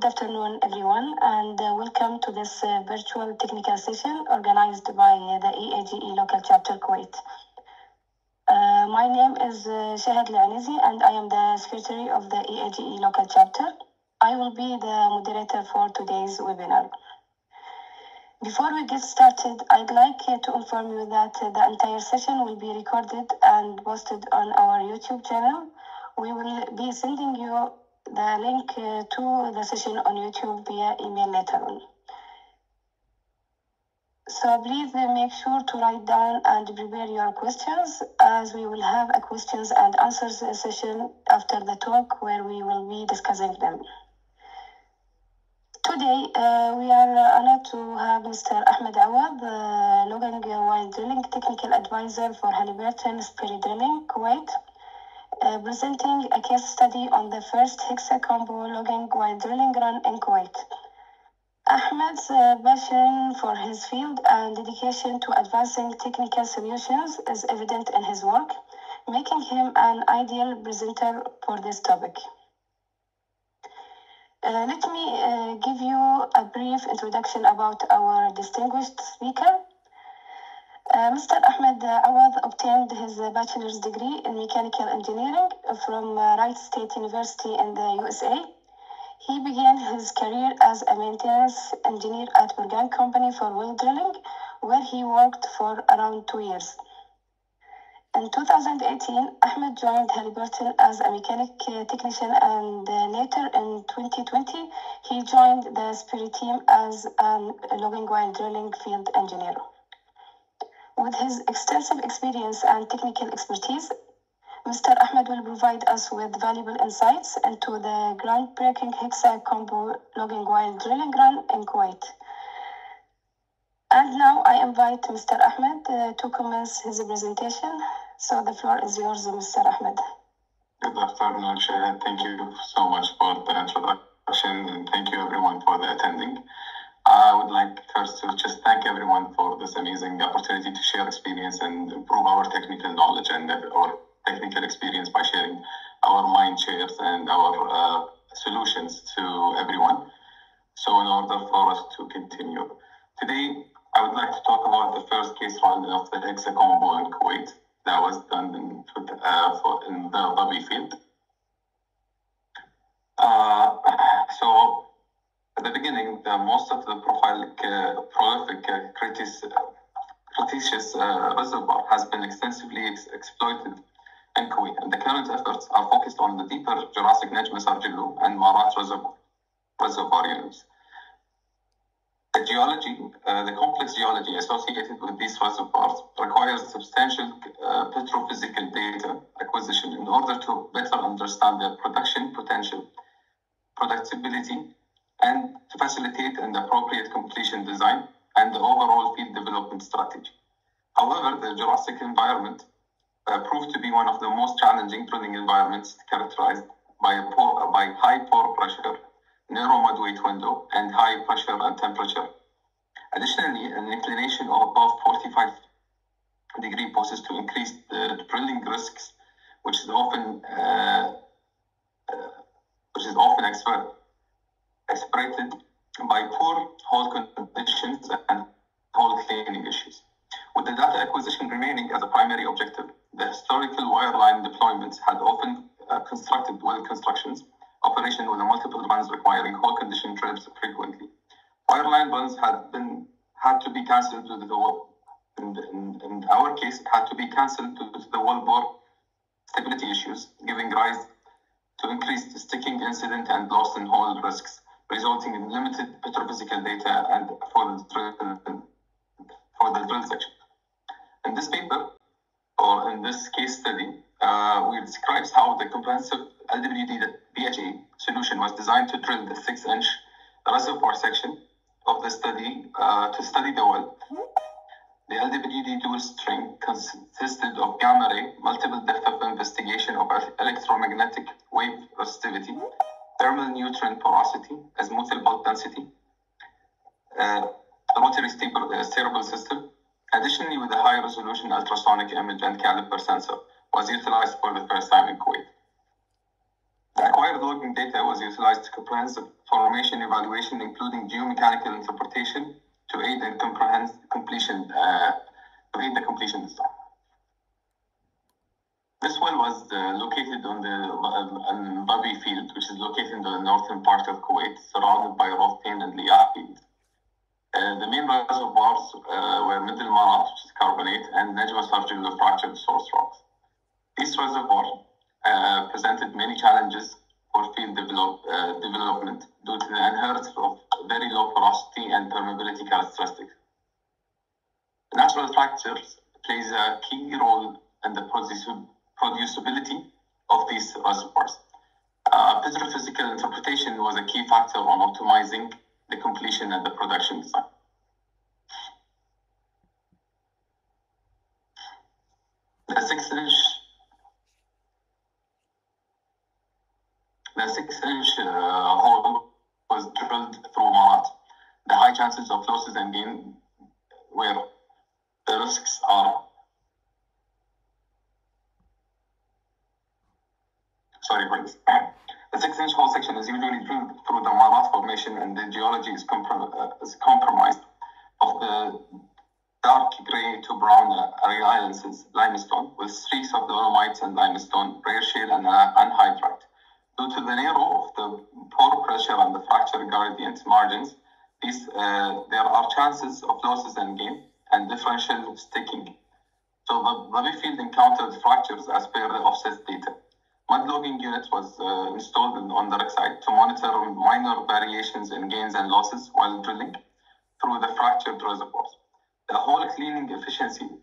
afternoon, everyone, and welcome to this virtual technical session organized by the EAGE Local Chapter Kuwait. My name is Shahad Al-Anizi, and I am the Secretary of the EAGE Local Chapter. I will be the moderator for today's webinar. Before we get started, I'd like to inform you that the entire session will be recorded and posted on our YouTube channel. We will be sending you the link to the session on YouTube via email later on. So please make sure to write down and prepare your questions, as we will have a questions and answers session after the talk where we will be discussing them. Today, we are honored to have Mr. Ahmad Awadh, logging while drilling technical advisor for Halliburton Spirit Drilling, Kuwait, presenting a case study on the first Hexa-Combo logging while drilling run in Kuwait. Ahmad's passion for his field and dedication to advancing technical solutions is evident in his work, making him an ideal presenter for this topic. Let me give you a brief introduction about our distinguished speaker. Mr. Ahmad Awadh obtained his bachelor's degree in mechanical engineering from Wright State University in the USA. He began his career as a maintenance engineer at Morgan Company for well drilling, where he worked for around 2 years. In 2018, Ahmed joined Halliburton as a mechanic technician, and later in 2020, he joined the Spirit team as a logging while drilling field engineer. With his extensive experience and technical expertise, Mr. Ahmed will provide us with valuable insights into the groundbreaking Hexa-Combo logging while drilling run in Kuwait. And now I invite Mr. Ahmed to commence his presentation. So the floor is yours, Mr. Ahmed. Good afternoon, Shahad. Thank you so much for the introduction, and thank you everyone for the attending. I would like first to just thank everyone for this amazing opportunity to share experience and improve our technical knowledge and our technical experience by sharing our mind shares and our solutions to everyone. So in order for us to continue, today I would like to talk about the first case run of the Hexa-Combo in Kuwait that was done in the Dhabi field. So at the beginning, most of the prolific Cretaceous reservoir has been extensively exploited in Kuwait, and the current efforts are focused on the deeper Jurassic Najm Sarjilu and Marat reservoir units. The complex geology associated with these reservoirs requires substantial petrophysical data acquisition in order to better understand their production potential, productability, and to facilitate an appropriate completion design and the overall field development strategy. However, the Jurassic environment proved to be one of the most challenging drilling environments, characterized by high pore pressure, narrow mud weight window, and high pressure and temperature. Additionally, an inclination of above 45 degree poses to increase the drilling risks, which is often exacerbated by poor hole conditions and hole cleaning issues. With the data acquisition remaining as a primary objective, the historical wireline deployments had often constructed well constructions, operation with multiple runs requiring hole condition trips frequently. Wireline runs had to be cancelled due to the wall. In our case, it had to be cancelled due to the wall bore stability issues, giving rise to increased sticking incident and loss in hole risks, resulting in limited petrophysical data and for the drill section. In this paper, or in this case study, we describes how the comprehensive LWD solution was designed to drill the 6-inch reservoir section of the study to study the well. The LWD dual string consisted of gamma ray, multiple depth of investigation of electromagnetic wave resistivity, thermal nutrient porosity, azimuthal bulk density, rotary steerable system. Additionally, with a high-resolution ultrasonic image and caliper sensor was utilized for the first time in Kuwait. The acquired logging data was utilized to comprehensive formation evaluation, including geomechanical interpretation, to aid in completion design. This well was located on the Babi field, which is located in the northern part of Kuwait, surrounded by Rothtain and Liah fields. The main reservoirs were Middle Marat, which is carbonate, and Najma Sarjula fractured source rocks. These reservoirs presented many challenges for field development due to the inheritance of very low porosity and permeability characteristics. Natural fractures plays a key role in the producibility of these reservoirs. Petrophysical interpretation was a key factor on optimizing the completion and the production design. The 6-inch hole was drilled through Marat. The high chances of losses and gain where the risks are. Sorry for this. The 6-inch hole section is usually drilled through the Marat formation, and the geology is compromised of the dark gray to brown argillaceous limestone with streaks of dolomites and limestone, rare shale, and anhydrite. Due to the narrow of the pore pressure and the fracture gradient margins, there are chances of losses and gain and differential sticking. So the Babi field encountered fractures as per the offset data. Mud logging unit was installed on the rig site to monitor minor variations in gains and losses while drilling through the fractured reservoirs. The hole cleaning efficiency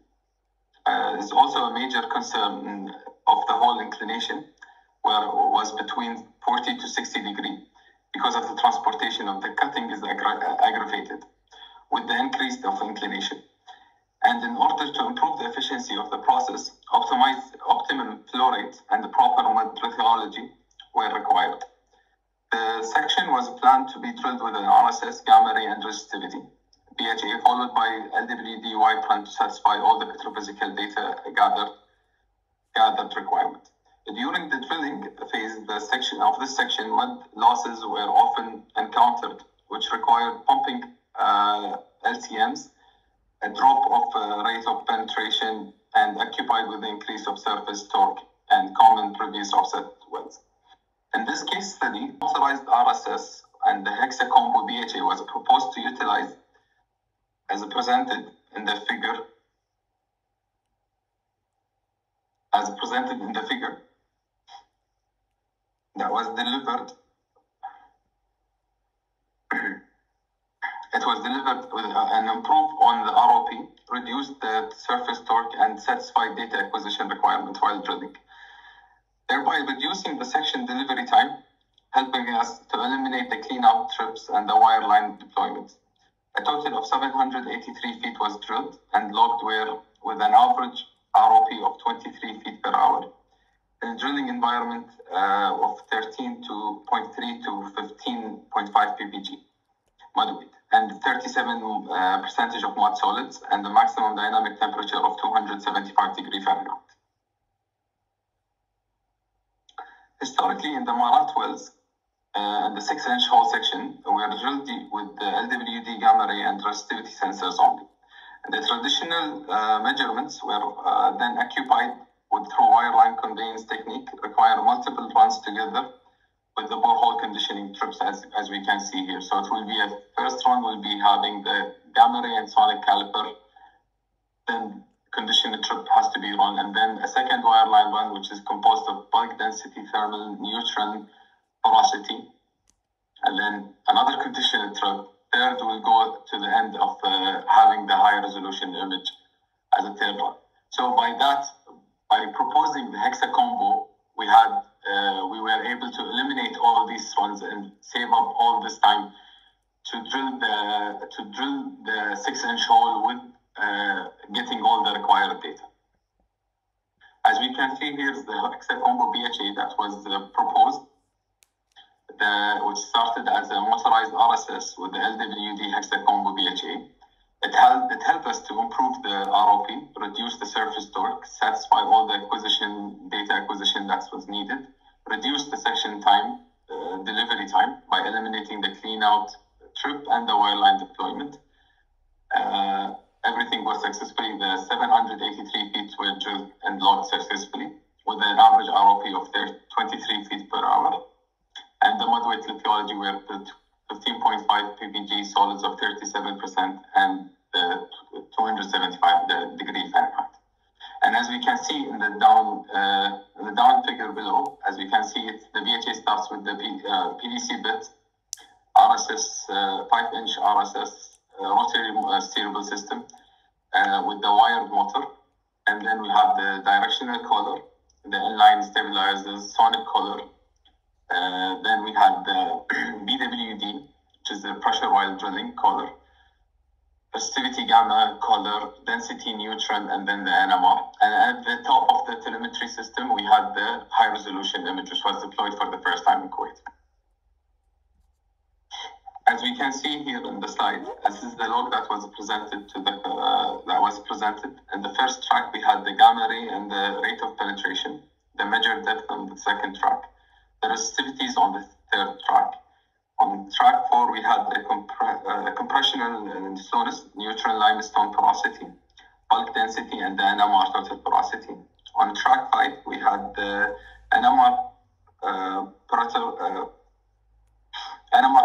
is also a major concern of the hole inclination, where it was between 40 to 60 degrees because of the transportation of the cutting is aggravated with the increase of inclination. And in order to improve the efficiency of the process, optimum flow rate and the proper mud lithology were required. The section was planned to be drilled with an RSS, gamma ray, and resistivity, BHA, followed by LWD Y plan to satisfy all the petrophysical data gathered requirement. During the drilling phase, this section, mud losses were often encountered, which required pumping LCMs, a drop of rate of penetration, and occupied with the increase of surface torque and common previous offset wells. In this case study, authorized RSS and the Hexa-Combo BHA was proposed to utilize as presented in the figure. That was delivered. It was delivered with an improved on the ROP, reduced the surface torque, and satisfied data acquisition requirement while drilling, thereby reducing the section delivery time, helping us to eliminate the cleanup trips and the wireline deployment. A total of 783 feet was drilled and logged with an average ROP of 23 feet per hour. In a drilling environment of 13.3 to 15.5 ppg mud weight, and 37% of mud solids, and the maximum dynamic temperature of 275 degrees Fahrenheit. Historically, in the Marat wells, and the 6-inch hole section were drilled with the LWD gamma ray and resistivity sensors only. And the traditional measurements were then occupied through wireline conveyance technique, require multiple runs together with the borehole conditioning trips as we can see here. So it will be first run will be having the gamma ray and sonic caliper, then conditioning trip has to be run, and then a second wireline run which is composed of bulk density, thermal, neutron, porosity, and then another conditioning trip. Third will go to the end of having the high resolution image as a third one. So by proposing the Hexa-Combo, we were able to eliminate all these runs and save up all this time to drill the 6-inch hole with getting all the required data. As we can see here is the Hexa-Combo BHA that was proposed, which started as a motorized RSS with the LWD Hexa-Combo BHA. It helped us to improve the ROP, reduce the surface torque, satisfy all the data acquisition that was needed, reduce the section time carrying out trip and the wireline deployment. Everything was successfully. The 783 feet were drilled and logged successfully with an average ROP of 23 feet per hour. And the mud weight lithiology were 15.5 ppg solids of 37% and 275 degree Fahrenheit. And as we can see in the down figure below, as we can see, the VHA starts with the PVC bit, RSS, 5-inch RSS rotary steerable system with the wired motor. And then we have the directional collar, the inline stabilizers, sonic collar. Then we have the BWD, which is the pressure while drilling collar, resistivity gamma collar, density neutron, and then the NMR. And at the top of the telemetry system, we had the high resolution image, which was deployed for the first time in Kuwait. As we can see here in the slide, this is the log that was presented In the first track, we had the gamma ray and the rate of penetration, the measured depth on the second track, the resistivities on the third track. On track 4, we had the compressional slowness, neutron limestone porosity, bulk density, and the NMR total porosity. On track 5, we had the NMR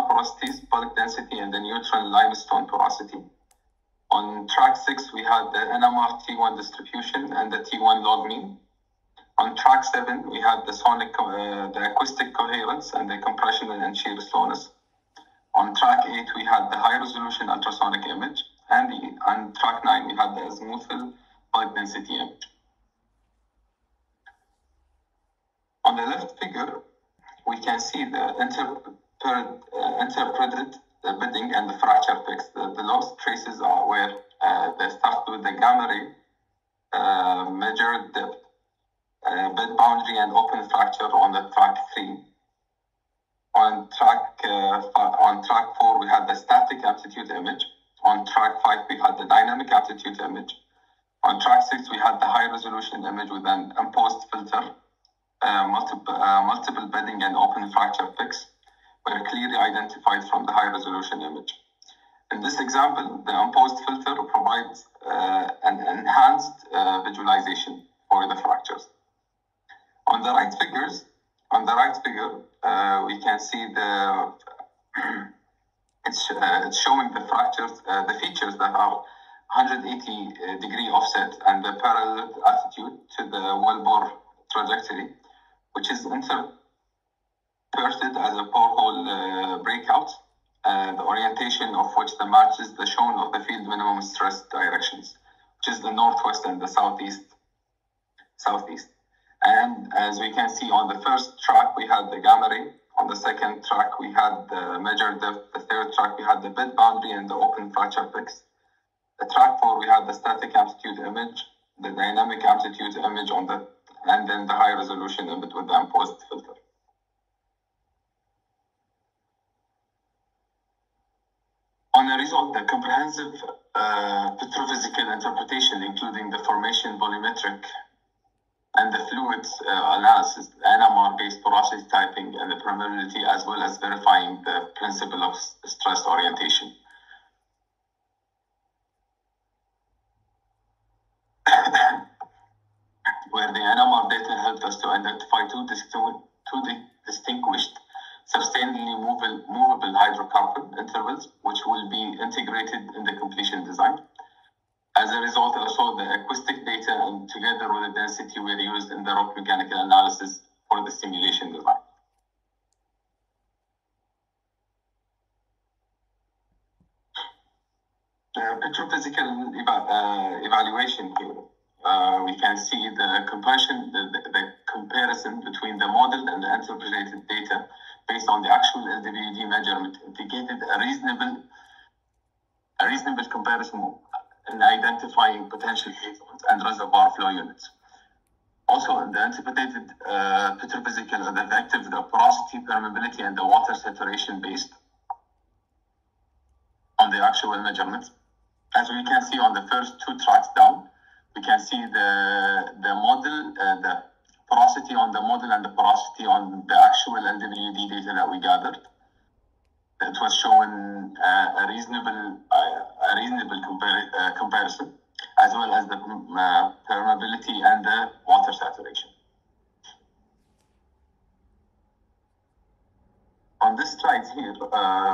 porosities, bulk density, and the neutron limestone porosity. On track 6, we had the NMR T1 distribution and the T1 log mean. On track 7, we had the sonic, the acoustic coherence and the compressional and shear slowness. On track 8, we had the high resolution ultrasonic image, and on track 9, we had the azimuthal bulk density image. On the left figure, we can see the interpreted bedding and the fracture fix. The lost traces are where they start with the gamma ray, measured depth, bed boundary and open fracture on the track 3. On track 4, we had the static amplitude image. On track 5, we had the dynamic amplitude image. On track 6, we had the high resolution image with an imposed filter, multiple bedding and open fracture fix were clearly identified from the high resolution image. In this example, the imposed filter provides an enhanced visualization for the fractures. On the right figure, we can see it's showing the fractures, the features that are 180 degree offset and the parallel attitude to the wellbore trajectory, which is inserted as a borehole breakout, the orientation of which matches the shown of the field minimum stress directions, which is the northwest and the southeast. And as we can see, on the first track, we had the gamma ray. On the second track, we had the measured depth. The third track, we had the bed boundary and the open fracture fix. The track 4, we had the static amplitude image, the dynamic amplitude image and then the high resolution image with the imposed filter. On the result, the comprehensive petrophysical interpretation, including the formation volumetric and the fluids analysis, NMR-based porosity typing, and the permeability, as well as verifying the principle of stress orientation. Where the NMR data helped us to identify two distinguished sustainably movable hydrocarbon intervals, which will be integrated in the completion design. As a result, also the acoustic data and together with the density were used in the rock mechanical analysis for the simulation design. Petrophysical evaluation here. We can see the comparison between the model and the interpreted data based on the actual LWD measurement indicated a reasonable comparison in identifying potential phase zones and reservoir flow units. Also, in the interpreted petrophysical and effective, the porosity, permeability, and the water saturation based on the actual measurements. As we can see on the first 2 tracks down, we can see the model, the porosity on the model and the porosity on the actual LWD data that we gathered. it was shown a reasonable comparison, as well as the permeability and the water saturation. On this slide here,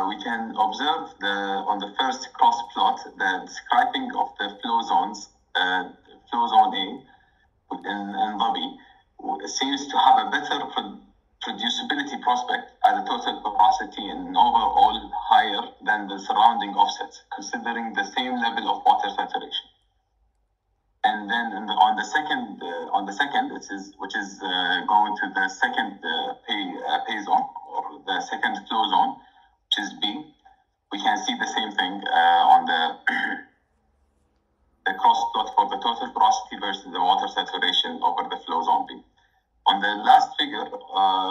we can observe on the first cross plot the describing of the flow zones. Flow zone A in Dhabi seems to have a better producibility prospect as a total porosity and overall higher than the surrounding offsets, considering the same level of water saturation. And then on the second, which is going to the second pay zone, or the second flow zone, which is B, we can see the same thing on the cross plot for the total porosity versus the water saturation over the flow zone B. On the last figure,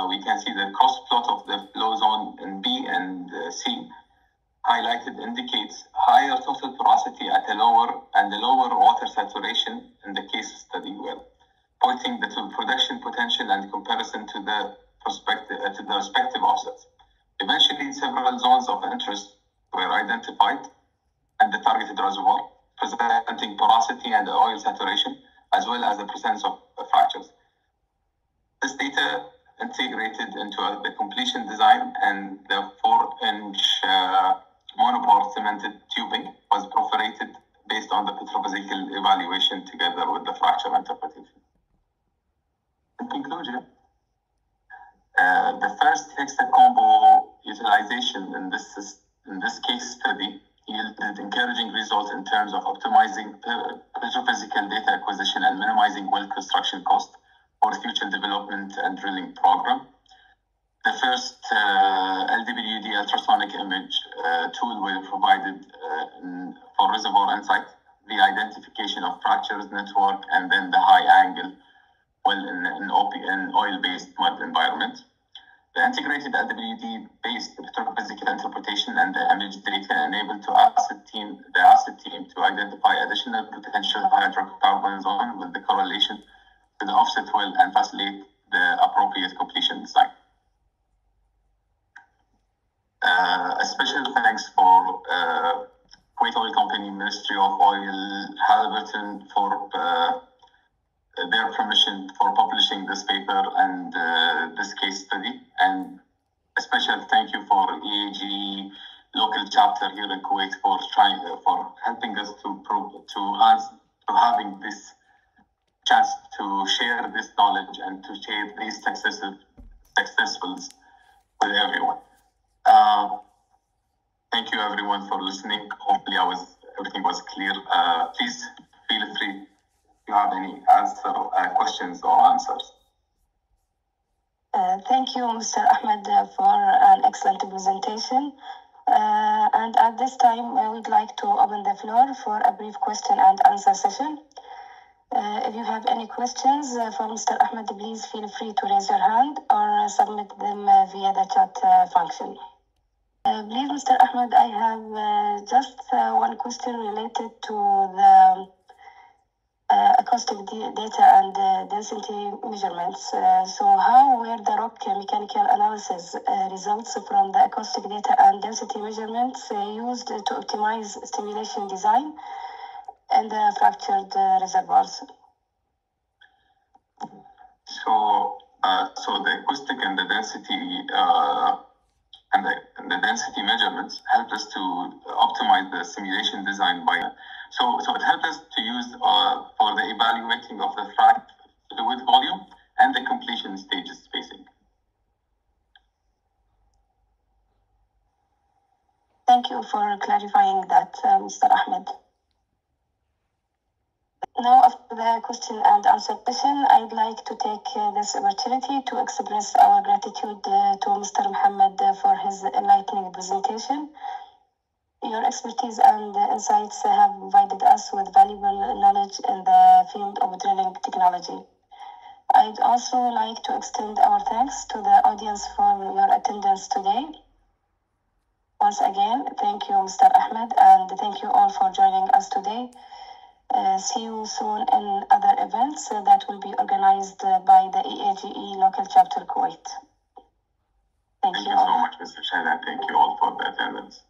we can see the cross plot of the flow zone in B and C highlighted indicates higher total porosity at a lower water saturation in the case study, pointing to production potential and comparison to the respective offsets. Eventually, several zones of interest were identified and the targeted reservoir, presenting porosity and oil saturation, as well as the presence of fractures. This data integrated into the completion design, and the 4-inch monopore cemented tubing was perforated based on the petrophysical evaluation together with the fracture interpretation. In conclusion, the first Hexa-Combo utilization in this case study yielded encouraging results in terms of optimizing petrophysical data acquisition and minimizing well construction costs for future development and drilling program. The first LWD ultrasonic image tool were provided for reservoir insight, the identification of fractures network, and then the high angle well in oil-based mud environment. The integrated LWD-based petrophysical interpretation and the image data enabled the asset team to identify additional potential hydrocarbon zone with the correlation to the offset well and facilitate the appropriate completion design. A special thanks for Kuwait Oil Company, Ministry of Oil, Halliburton for their permission for publishing this paper and this case study, and a special thank you for EAGE Local Chapter here in Kuwait for helping us to having this chance to share this knowledge and to share these successfuls with everyone. Thank you everyone for listening. Hopefully everything was clear. Please feel free if you have any questions or answers. Thank you, Mr. Ahmed, for an excellent presentation. And at this time, I would like to open the floor for a brief question and answer session. If you have any questions for Mr. Ahmed, please feel free to raise your hand or submit them via the chat function. Please, Mr. Ahmed, I have just one question related to the acoustic data and density measurements. So how were the rock mechanical analysis results from the acoustic data and density measurements used to optimize stimulation design and the fractured reservoirs? So the acoustic and the density and the density measurements helped us to optimize the simulation design so it helped us to use for the evaluating of the frac fluid volume and the completion stages spacing. Thank you for clarifying that, Mr. Ahmed. Now, after the question and answer session, I'd like to take this opportunity to express our gratitude to Mr. Mohammed for his enlightening presentation. Your expertise and insights have provided us with valuable knowledge in the field of drilling technology. I'd also like to extend our thanks to the audience for your attendance today. Once again, thank you, Mr. Ahmed, and thank you all for joining us today. See you soon in other events that will be organized by the EAGE Local Chapter Kuwait. Thank you. Thank Thank you you so all. much, Mr. Shahid, and thank you all for the attendance.